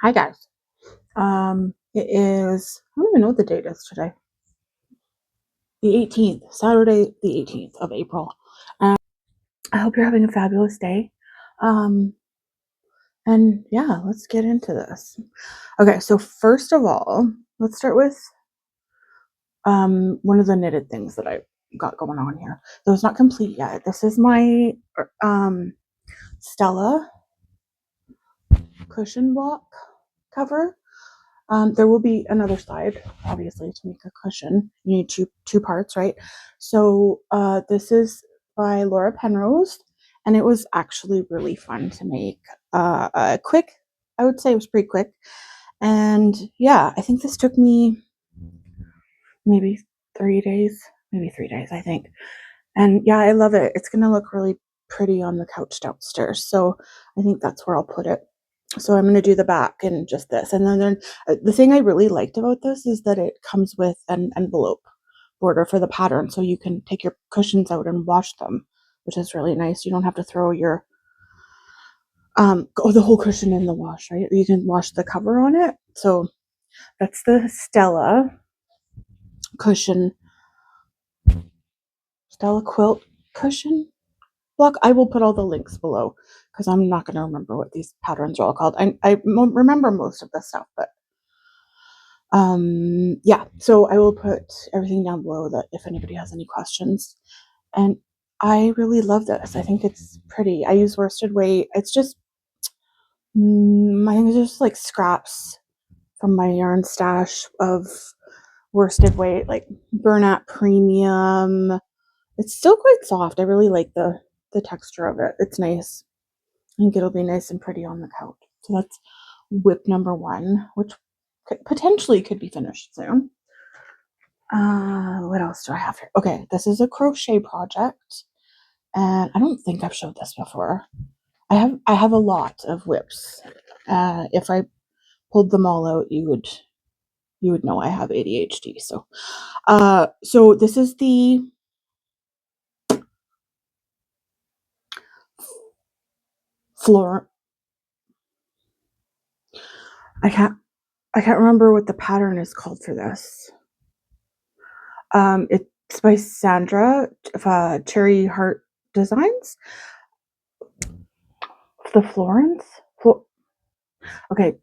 Hi guys. It is, I don't even know what the date is today. The 18th, Saturday, the 18th of April. And I hope you're having a fabulous day. Um, and yeah, let's get into this. Okay, so first of all, let's start with one of the knitted things that I got going on here. Though it's not complete yet. This is my Stella cushion block cover. There will be another side, obviously, to make a cushion. You need two parts, right? So this is by Laura Penrose, and it was actually really fun to make. Quick, I would say it was pretty quick. And yeah, I think this took me maybe 3 days, I think. And yeah, I love it. It's going to look really pretty on the couch downstairs. So I think that's where I'll put it. So I'm going to do the back and just this. And then the thing I really liked about this is that it comes with an envelope border for the pattern. So you can take your cushions out and wash them, which is really nice. You don't have to throw your the whole cushion in the wash, right? You can wash the cover on it. So that's the Stella cushion, Stella Quilt Cushion block. I will put all the links below because I'm not going to remember what these patterns are all called. I remember most of the stuff, but yeah, so I will put everything down below that if anybody has any questions. And I really love this. I think it's pretty. I use worsted weight. It's just I think it's just like scraps from my yarn stash of worsted weight, like Bernat Premium. It's still quite soft. I really like the texture of it. It's nice. I think it'll be nice and pretty on the couch. So that's whip number 1, which potentially could be finished soon. What else do I have here? Okay, this is a crochet project, and I don't think I've showed this before. I have a lot of whips. If I pulled them all out, you would know I have ADHD. So this is the floor. I can't remember what the pattern is called for this. It's by Sandra Cherry Heart Designs. The Florence? Okay,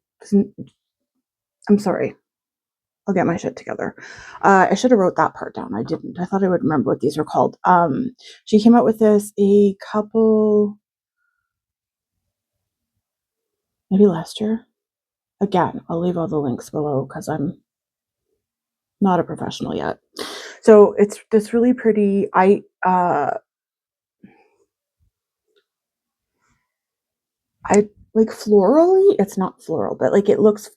I'm sorry. I'll get my shit together. I should have wrote that part down. I didn't. I thought I would remember what these were called. She came out with this a couple, maybe last year. Again, I'll leave all the links below because I'm not a professional yet. So it's this really pretty. I like florally. It's not floral, but like it looks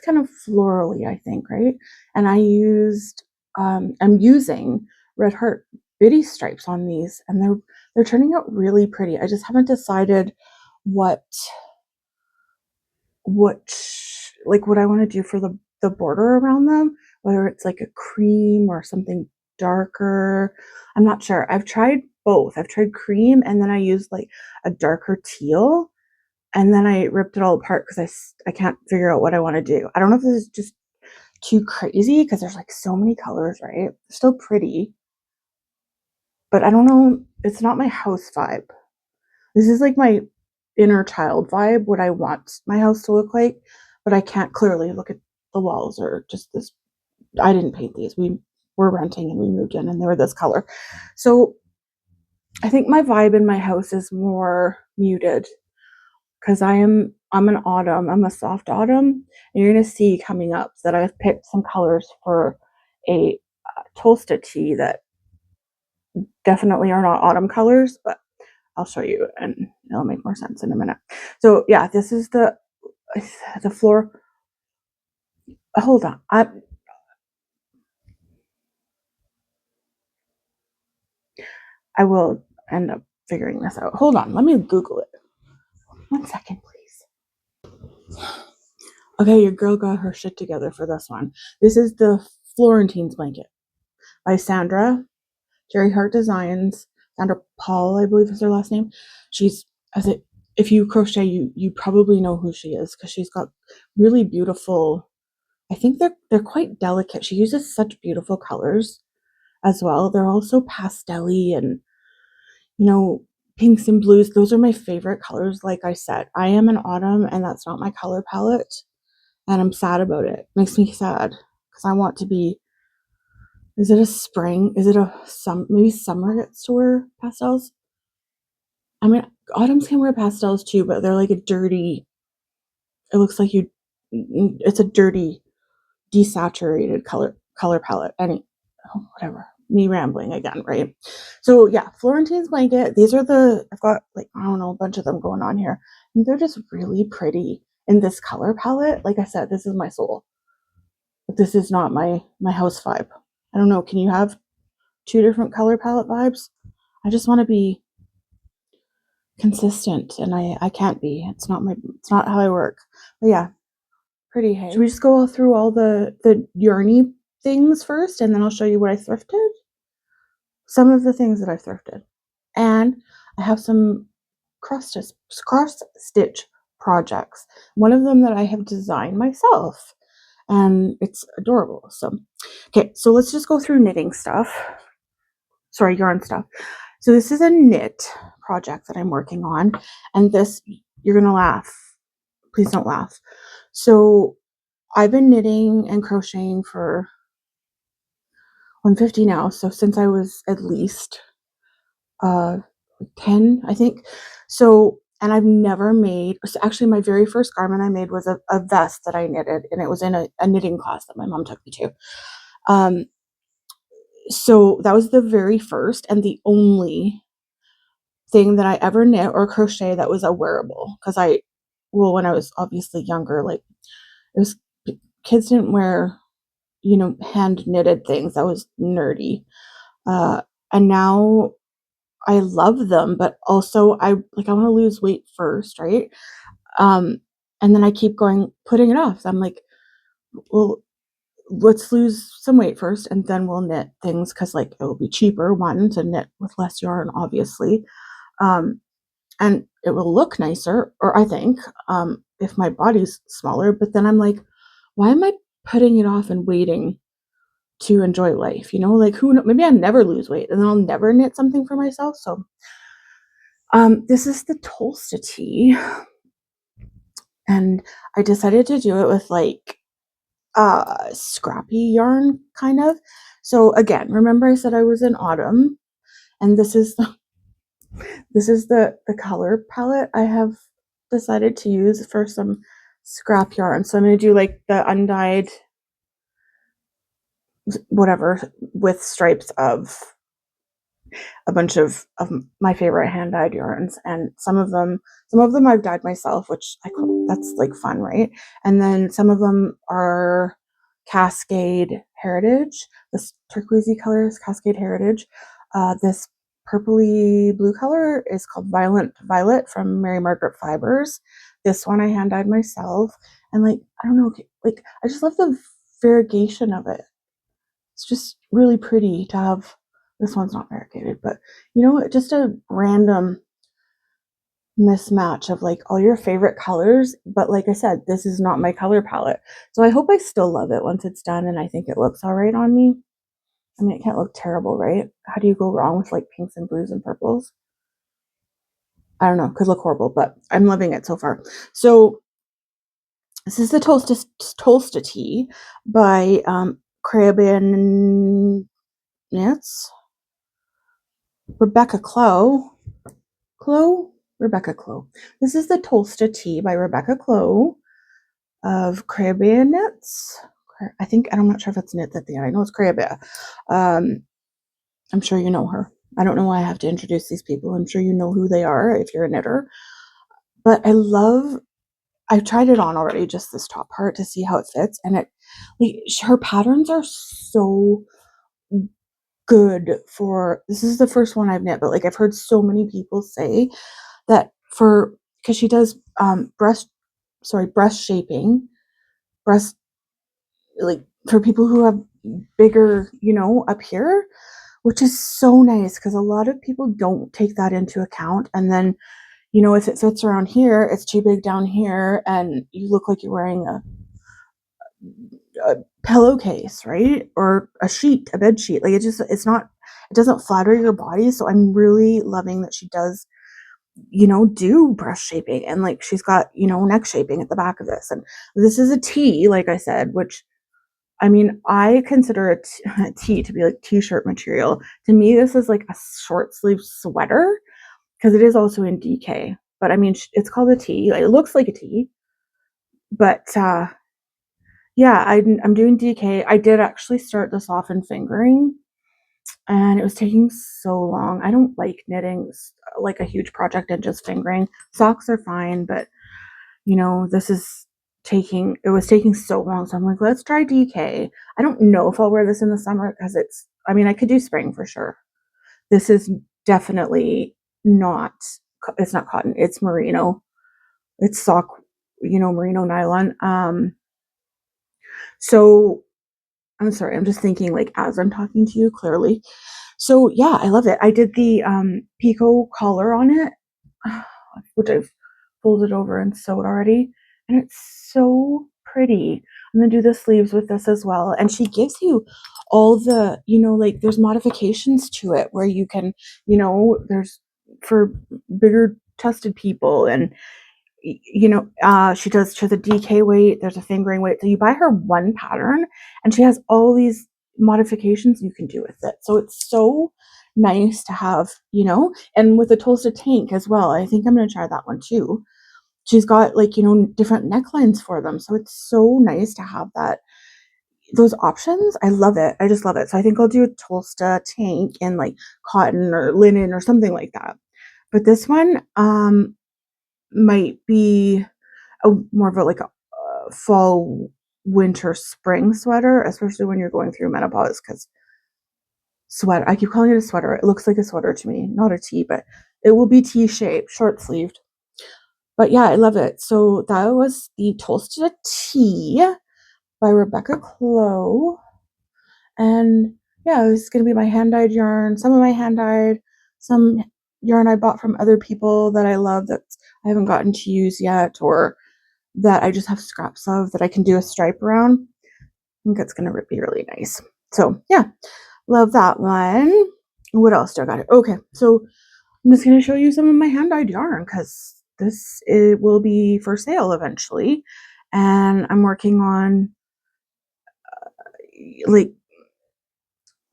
kind of florally, I think, right? And I'm using Red Heart bitty stripes on these, and they're turning out really pretty. I just haven't decided what I want to do for the border around them, whether it's like a cream or something darker. I'm not sure. I've tried both. I've tried cream, and then I used like a darker teal, and then I ripped it all apart because I can't figure out what I want to do. I don't know if this is just too crazy because there's like so many colors, right? They're still pretty, but I don't know. It's not my house vibe. This is like my inner child vibe, what I want my house to look like, but I can't clearly look at the walls or just this. I didn't paint these. We were renting and we moved in and they were this color. So I think my vibe in my house is more muted because I'm an autumn. I'm a soft autumn. And you're going to see coming up that I've picked some colors for a Tolsta tee that definitely are not autumn colors, but I'll show you and it'll make more sense in a minute. So yeah, this is the floor. Hold on. I will end up figuring this out. Hold on. Let me Google it. 1 second, please. Okay, your girl got her shit together for this one. This is the Florentines blanket by Sandra Cherry Heart Designs. Sandra Paul, I believe is her last name. She's, if you crochet, you probably know who she is because she's got really beautiful, I think they're quite delicate. She uses such beautiful colors as well. They're also pastel-y and, you know, pinks and blues. Those are my favorite colors. Like I said, I am an autumn and that's not my color palette. And I'm sad about it. Makes me sad because I want to be, is it a spring? Is it a maybe summer gets to wear pastels? I mean, autumns can wear pastels too, but they're like a dirty, it looks like it's a dirty, desaturated color palette. Whatever. Me rambling again, right? So yeah, Florentines blanket. These are I've got like, I don't know, a bunch of them going on here. And they're just really pretty in this color palette. Like I said, this is my soul. But this is not my house vibe. I don't know. Can you have two different color palette vibes? I just want to be consistent, and I can't be. It's not how I work. But yeah, pretty. Hey, should we just go through all the yarny things first, and then I'll show you what I thrifted? Some of the things that I thrifted, and I have some cross stitch projects. One of them that I have designed myself, and it's adorable. So, okay, so let's just go through knitting stuff. Sorry, yarn stuff. So this is a knit project that I'm working on, and this, you're gonna laugh. Please don't laugh. So I've been knitting and crocheting for, I'm 50 now, so since I was at least 10, I think. So, and I've never made, so actually my very first garment I made was a vest that I knitted, and it was in a knitting class that my mom took me to. So that was the very first and the only thing that I ever knit or crochet that was a wearable. Because when I was obviously younger, like, it was, kids didn't wear, hand knitted things. That was nerdy. And now I love them, but also I want to lose weight first, right? And then I keep putting it off. So I'm like, well, let's lose some weight first, and then we'll knit things, because like it will be cheaper, one, to knit with less yarn, obviously, and it will look nicer, or I think, if my body's smaller. But then I'm like, why am I putting it off and waiting to enjoy life? Like, who knows? Maybe I'll never lose weight, and then I'll never knit something for myself. So, this is the Tolsta tee, and I decided to do it with like scrappy yarn, kind of. So again, remember I said I was in autumn, and this is the color palette I have decided to use for some scrap yarn. So I'm going to do like the undyed whatever with stripes of a bunch of my favorite hand dyed yarns, and some of them I've dyed myself, which that's like fun, right? And then some of them are Cascade Heritage. This turquoisey color is Cascade Heritage. This purpley blue color is called Violent Violet from Mary Margaret Fibers. This one I hand dyed myself, and like, I don't know, like, I just love the variegation of it. It's just really pretty to have. This one's not variegated, but just a random mismatch of like all your favorite colors. But like I said, this is not my color palette. So I hope I still love it once it's done, and I think it looks all right on me. I mean, it can't look terrible, right? How do you go wrong with like pinks and blues and purples? I don't know, could look horrible, but I'm loving it so far. So this is the Tolsta tee by Caribbean Knits. Rebecca Clow. Rebecca Clow. This is the Tolsta tee by Rebecca Clow of Caribbean Knits. I'm not sure if it's knits at the end. I know it's Caribbean. I'm sure you know her. I don't know why I have to introduce these people. I'm sure you know who they are if you're a knitter. But I've tried it on already, just this top part, to see how it fits. And her patterns are so good for, this is the first one I've knit, but like, I've heard so many people say that because she does breast shaping, like for people who have bigger, up here, which is so nice, because a lot of people don't take that into account. And then you know, if it fits around here, it's too big down here, and you look like you're wearing a pillowcase, right? Or a sheet, a bed sheet. Like it's not, it doesn't flatter your body. So I'm really loving that she does, you know, do breast shaping, and like she's got, you know, neck shaping at the back of this. And this is a tee, like I said, which I mean, I consider a tee to be like t-shirt material. To me, this is like a short sleeve sweater because it is also in DK. But I mean, it's called a tee. It looks like a tee, but yeah, I'm doing DK. I did actually start this off in fingering, and it was taking so long. I don't like knitting like a huge project and just fingering. Socks are fine, but you know, it was taking so long. So I'm like, let's try DK. I don't know if I'll wear this in the summer because I mean, I could do spring for sure. This is definitely not, it's not cotton, it's merino. It's sock, you know, merino nylon. So I'm sorry, I'm just thinking like as I'm talking to you clearly. So yeah, I love it. I did the Pico collar on it, which I've folded over and sewed already, and it's so pretty. I'm gonna do the sleeves with this as well, and she gives you all the, you know, like there's modifications to it where you can, you know, there's for bigger chested people, and you know, she has a DK weight, there's a fingering weight. So you buy her one pattern and she has all these modifications you can do with it. So it's so nice to have, you know, and with the Tolsta tank as well. I think I'm going to try that one too. She's got like, you know, different necklines for them. So it's so nice to have those options. I love it. I just love it. So I think I'll do a Tolsta tank in like cotton or linen or something like that. But this one, might be more of a like a fall, winter, spring sweater, especially when you're going through menopause. Because sweater, I keep calling it a sweater. It looks like a sweater to me, not a tee, but it will be T-shaped, short sleeved. But yeah, I love it. So that was the Tolsta Tee by Rebecca Clow, and yeah, this is gonna be my hand dyed yarn. Some of my hand dyed, some yarn I bought from other people that I love that I haven't gotten to use yet, or that I just have scraps of that I can do a stripe around. I think it's going to be really nice. So yeah, love that one. What else do I got? Okay, so I'm just going to show you some of my hand-dyed yarn because it will be for sale eventually. And I'm working on like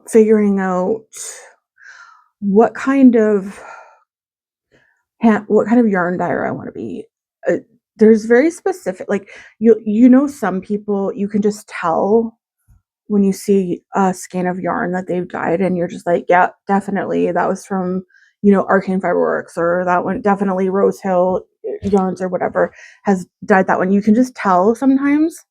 figuring out what kind of yarn dyer I want to be. There's very specific, like you know, some people you can just tell when you see a skein of yarn that they've dyed, and you're just like, yeah, definitely that was from, you know, Arcane Fiberworks, or that one definitely Rose Hill Yarns or whatever has dyed that one. You can just tell sometimes.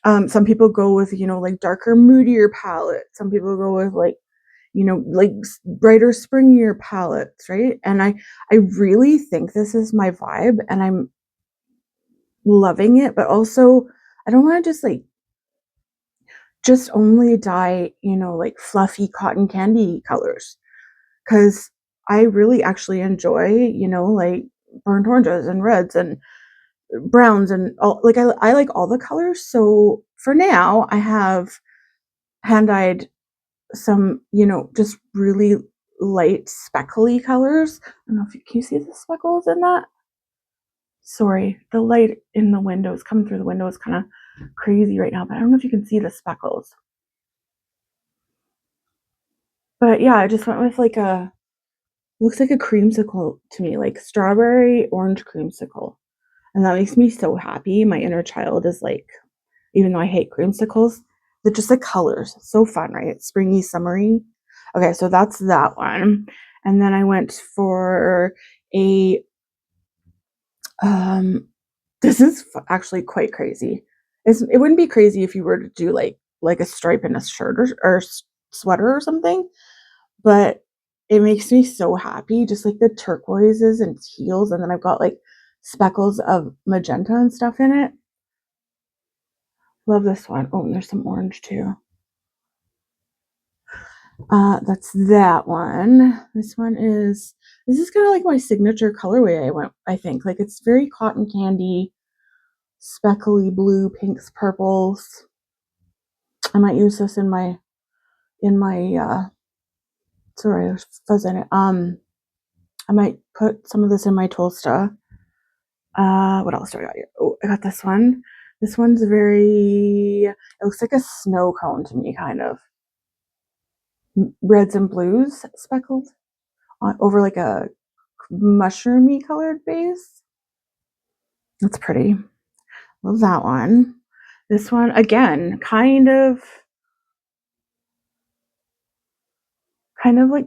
Some people go with, you know, like darker, moodier palettes. Some people go with like, you know, like brighter, springier palettes, right? And I really think this is my vibe, and I'm loving it. But also, I don't want to just only dye, you know, like fluffy cotton candy colors, because I really actually enjoy, you know, like burnt oranges and reds and browns and all. Like I like all the colors. So for now, I have hand dyed some, you know, just really light speckly colors. I don't know if can you see the speckles in that? Sorry, the light in the windows coming through the window is kind of crazy right now, but I don't know if you can see the speckles. But yeah, I just went with like looks like a creamsicle to me, like strawberry orange creamsicle. And that makes me so happy. My inner child is like, even though I hate creamsicles, they're just the colors. It's so fun, right? Springy, summery. Okay, so that's that one. And then I went for a this is actually quite crazy. It wouldn't be crazy if you were to do like a stripe in a shirt or sweater or something, but it makes me so happy. Just like the turquoises and teals, and then I've got like speckles of magenta and stuff in it. Love this one. Oh, and there's some orange too. That's that one. This is kind of like my signature colorway. I think like it's very cotton candy, speckly blue, pinks, purples. I might use this in my sorry, there's fuzz in it. I might put some of this in my Tolsta. What else do I got here? Oh, I got this one. This one's it looks like a snow cone to me, kind of. Reds and blues speckled over like a mushroomy colored base. That's pretty. Love that one. This one, again, kind of like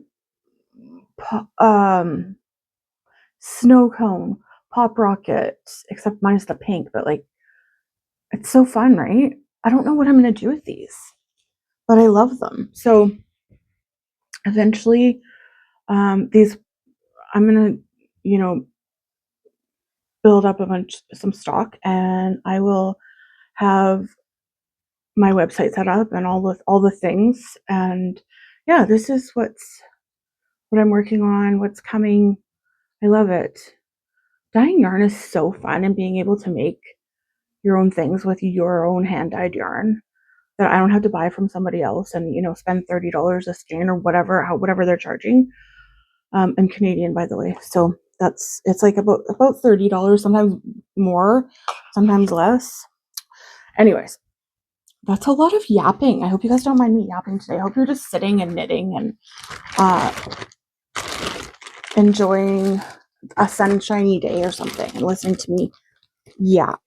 snow cone, pop rocket, except minus the pink, but like it's so fun, right? I don't know what I'm gonna do with these, but I love them. So eventually, these I'm gonna, you know, build up some stock, and I will have my website set up and all the things. And yeah, this is what I'm working on, what's coming. I love it. Dyeing yarn is so fun, and being able to make your own things with your own hand dyed yarn that I don't have to buy from somebody else and spend $30 a skein or whatever they're charging. And Canadian, by the way. So it's like about $30, sometimes more, sometimes less. Anyways, that's a lot of yapping. I hope you guys don't mind me yapping today. I hope you're just sitting and knitting and enjoying a sunshiny day or something and listening to me yap.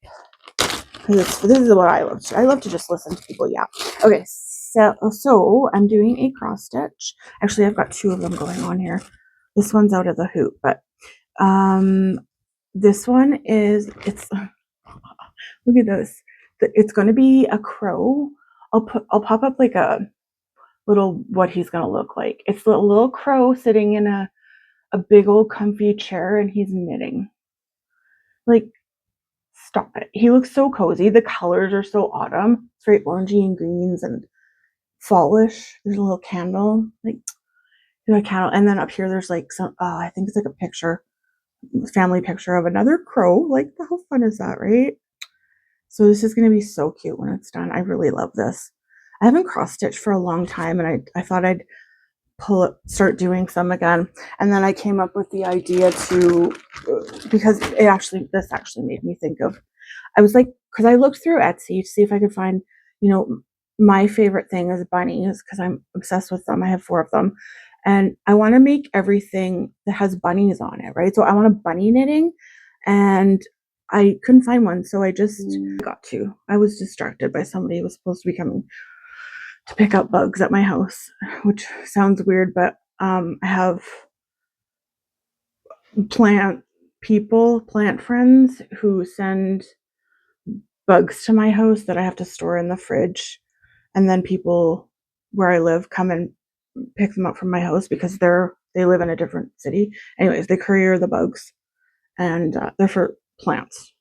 Because this is what I love to. I love to just listen to people yap. Okay, so I'm doing a cross stitch. Actually, I've got two of them going on here. This one's out of the hoop, but this one it's look at this. It's going to be a crow. I'll pop up like a little what he's going to look like. It's a little crow sitting in a big old comfy chair, and he's knitting. Like, stop it. He looks so cozy. The colors are so autumn. It's very orangey and greens and fallish. There's a little candle, like a candle, and then up here there's like some. I think it's like a family picture of another crow. Like, how fun is that, right? So this is going to be so cute when it's done. I really love this. I haven't cross stitched for a long time, and I thought I'd start doing some again. And then I came up with the idea because this actually made me think of, I was like, because I looked through Etsy to see if I could find, my favorite thing is bunnies, because I'm obsessed with them. I have 4 of them, and I want to make everything that has bunnies on it, right? So I want a bunny knitting, and I couldn't find one, so I just I was distracted by somebody who was supposed to be coming to pick up bugs at my house, which sounds weird, but I have plant friends who send bugs to my house that I have to store in the fridge, and then people where I live come and pick them up from my house because they live in a different city. Anyways, they courier the bugs, and they're for plants,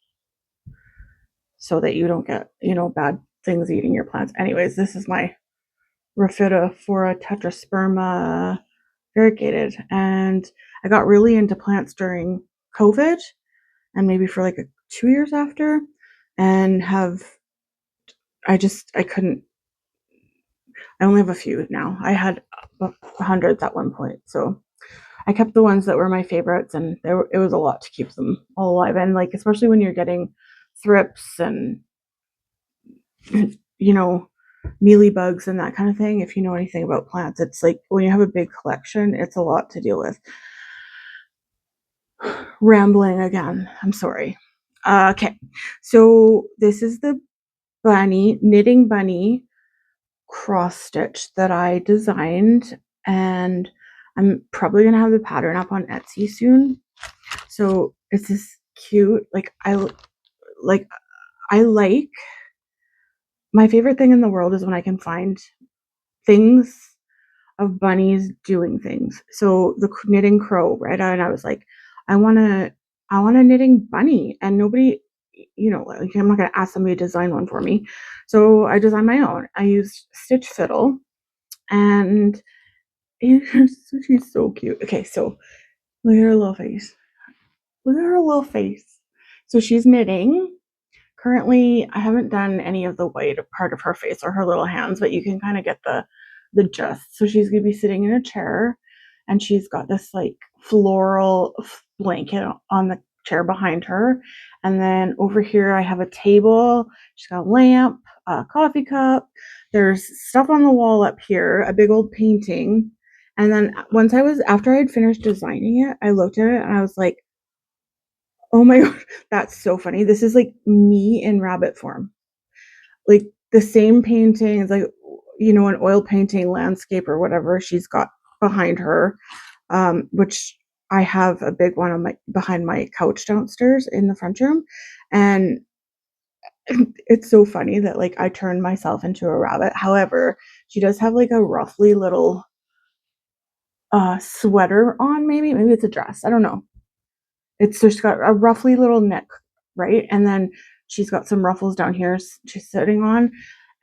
so that you don't get bad things eating your plants. Anyways, this is my Rhaphidophora tetrasperma variegated, and I got really into plants during COVID, and maybe for like 2 years after, and I couldn't. I only have a few now. I had hundreds at one point, so I kept the ones that were my favorites, and it was a lot to keep them all alive. And like, especially when you're getting thrips and mealybugs and that kind of thing. If you know anything about plants, it's like when you have a big collection, it's a lot to deal with. Rambling again. I'm sorry. Okay, so this is the knitting bunny cross stitch that I designed, and I'm probably gonna have the pattern up on Etsy soon. So it's this cute, my favorite thing in the world is when I can find things of bunnies doing things. So the knitting crow, right? And I was like, I want a knitting bunny, and nobody, like, I'm not going to ask somebody to design one for me. So I designed my own. I used Stitch Fiddle, and She's so cute. Okay, so look at her little face. Look at her little face. So she's knitting. Currently, I haven't done any of the white part of her face or her little hands, but you can kind of get the gist. So she's gonna be sitting in a chair, and she's got this like floral blanket on the chair behind her. And then over here, I have a table. She's got a lamp, a coffee cup. There's stuff on the wall up here, a big old painting. And then after I had finished designing it, I looked at it and I was like, oh my god, that's so funny. This is like me in rabbit form. Like the same painting, it's like, you know, an oil painting landscape or whatever she's got behind her, which I have a big one on behind my couch downstairs in the front room. And it's so funny that like I turned myself into a rabbit. However, she does have like a roughly little sweater on, maybe it's a dress. I don't know. It's just got a roughly little neck, right? And then she's got some ruffles down here she's sitting on.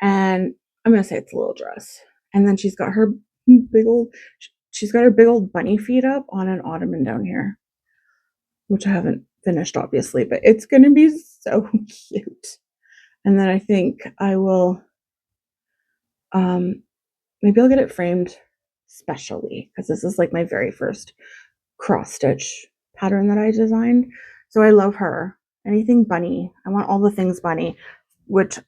And I'm going to say it's a little dress. And then she's got her big old, she's got her big old bunny feet up on an ottoman down here, which I haven't finished, obviously, but it's going to be so cute. And then I think I will, maybe I'll get it framed specially because this is like my very first cross stitch pattern that I designed. So I love her. Anything bunny. I want all the things bunny, which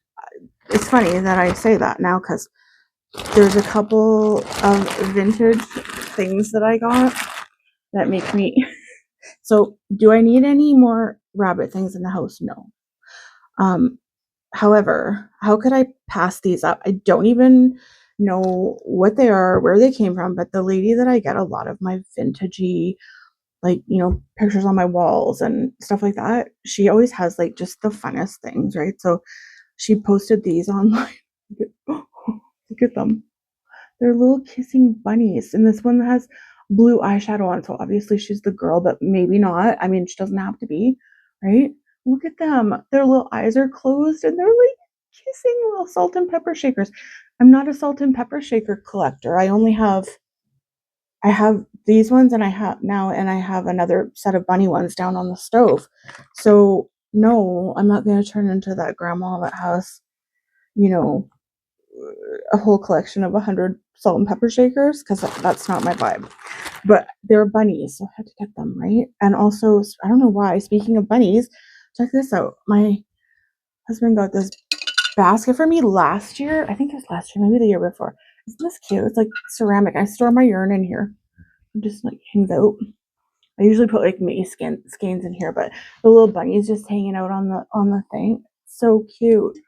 it's funny that I say that now because there's a couple of vintage things that I got that make me. So do I need any more rabbit things in the house? No. However, how could I pass these up? I don't even know what they are, where they came from, but the lady that I get a lot of my vintagey, like, you know, pictures on my walls and stuff like that, she always has like just the funnest things, right? So she posted these online. Look at them. They're little kissing bunnies. And this one has blue eyeshadow on. So obviously she's the girl, but maybe not. I mean, she doesn't have to be, right? Look at them. Their little eyes are closed and they're like kissing little salt and pepper shakers. I'm not a salt and pepper shaker collector. I have these ones and I have another set of bunny ones down on the stove. So no, I'm not going to turn into that grandma that has, you know, a whole collection of 100 salt and pepper shakers because that's not my vibe. But they're bunnies, so I had to get them, right? And also, I don't know why, speaking of bunnies, check this out. My husband got this basket for me last year. I think it was last year, maybe the year before. Isn't this cute? It's like ceramic. I store my yarn in here. It just like hangs out. I usually put like mini skeins in here, but the little bunny's just hanging out on the thing. So cute.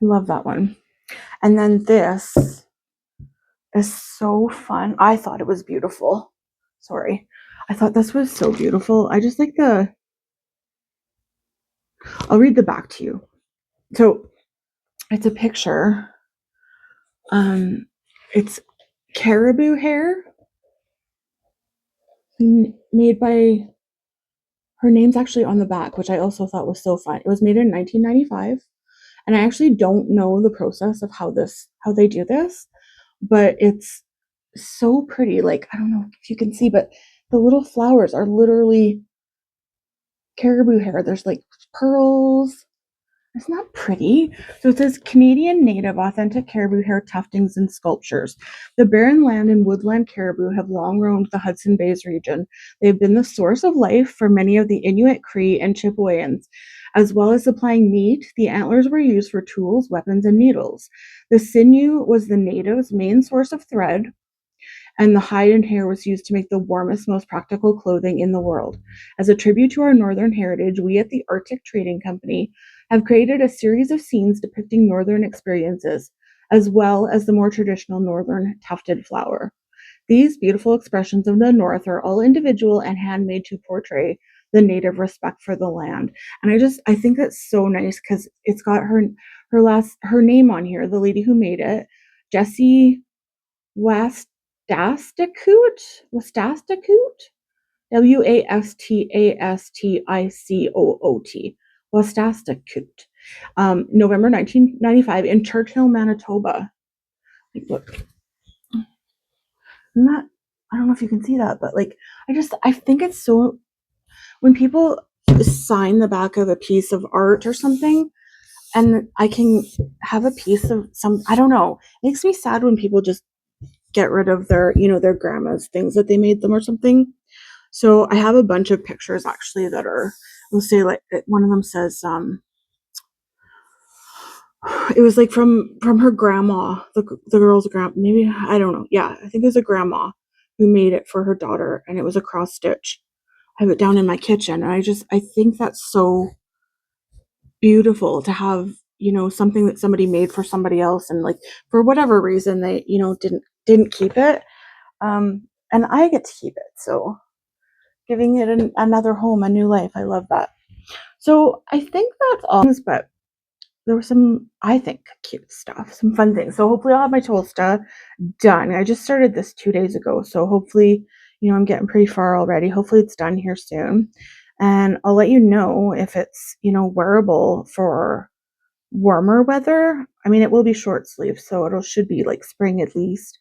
I love that one. And then this is so fun. I thought it was beautiful. Sorry. I thought this was so beautiful. I just like I'll read the back to you. So it's a picture. It's caribou hair made by, her name's actually on the back, which I also thought was so fun. It was made in 1995. And I actually don't know the process of how they do this, but it's so pretty. Like, I don't know if you can see, but the little flowers are literally caribou hair. There's like pearls. It's not pretty. So it says Canadian native authentic caribou hair tuftings and sculptures. The barren land and woodland caribou have long roamed the Hudson Bay's region. They've been the source of life for many of the Inuit, Cree, and Chippewyans. As well as supplying meat, the antlers were used for tools, weapons, and needles. The sinew was the natives' main source of thread, and the hide and hair was used to make the warmest, most practical clothing in the world. As a tribute to our northern heritage, we at the Arctic Trading Company have created a series of scenes depicting northern experiences, as well as the more traditional northern tufted flower. These beautiful expressions of the North are all individual and handmade to portray the native respect for the land. And I think that's so nice because it's got her name on here, the lady who made it, Jessie Wastasticoot, Wastasticoot, Wastasticoot, November 1995 in Churchill, Manitoba. Look, not, I don't know if you can see that, but like, I think it's so, when people sign the back of a piece of art or something, and I can have a piece of some, I don't know, it makes me sad when people just get rid of their, their grandma's things that they made them or something. So I have a bunch of pictures actually that are, we'll say like one of them says, it was like from her grandma, the girl's grandma, maybe, I don't know. Yeah, I think it was a grandma who made it for her daughter, and it was a cross stitch. I have it down in my kitchen, and I think that's so beautiful to have, something that somebody made for somebody else, and like for whatever reason they, didn't keep it. And I get to keep it, so giving it another home, a new life. I love that. So I think that's all, but there was some, I think, cute stuff, some fun things. So hopefully I'll have my Tolsta done. I just started this 2 days ago, so hopefully, I'm getting pretty far already. Hopefully it's done here soon. And I'll let you know if it's, wearable for warmer weather. I mean, it will be short sleeve, so it should be like spring at least.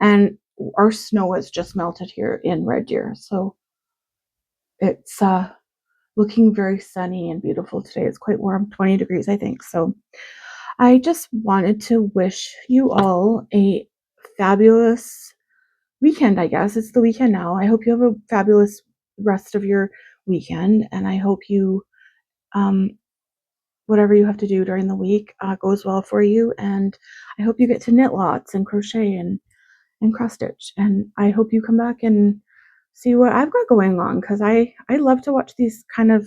And our snow has just melted here in Red Deer, so it's looking very sunny and beautiful today. It's quite warm, 20 degrees, I think. So I just wanted to wish you all a fabulous weekend, I guess. It's the weekend now. I hope you have a fabulous rest of your weekend, and I hope you, whatever you have to do during the week, goes well for you. And I hope you get to knit lots and crochet and cross stitch. And I hope you come back and see what I've got going on, because I love to watch these kind of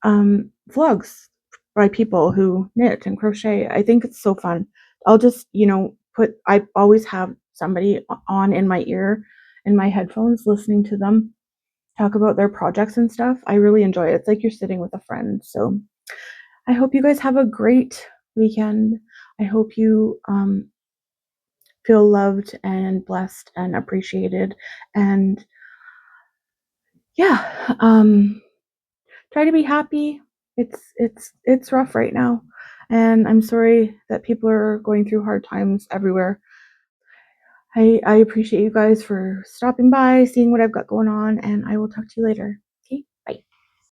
vlogs by people who knit and crochet. I think it's so fun. I'll just, I always have somebody on in my ear, in my headphones, listening to them talk about their projects and stuff. I really enjoy it. It's like you're sitting with a friend. So I hope you guys have a great weekend. I hope you feel loved and blessed and appreciated. And yeah, try to be happy. It's rough right now, and I'm sorry that people are going through hard times everywhere. I appreciate you guys for stopping by, seeing what I've got going on, and I will talk to you later.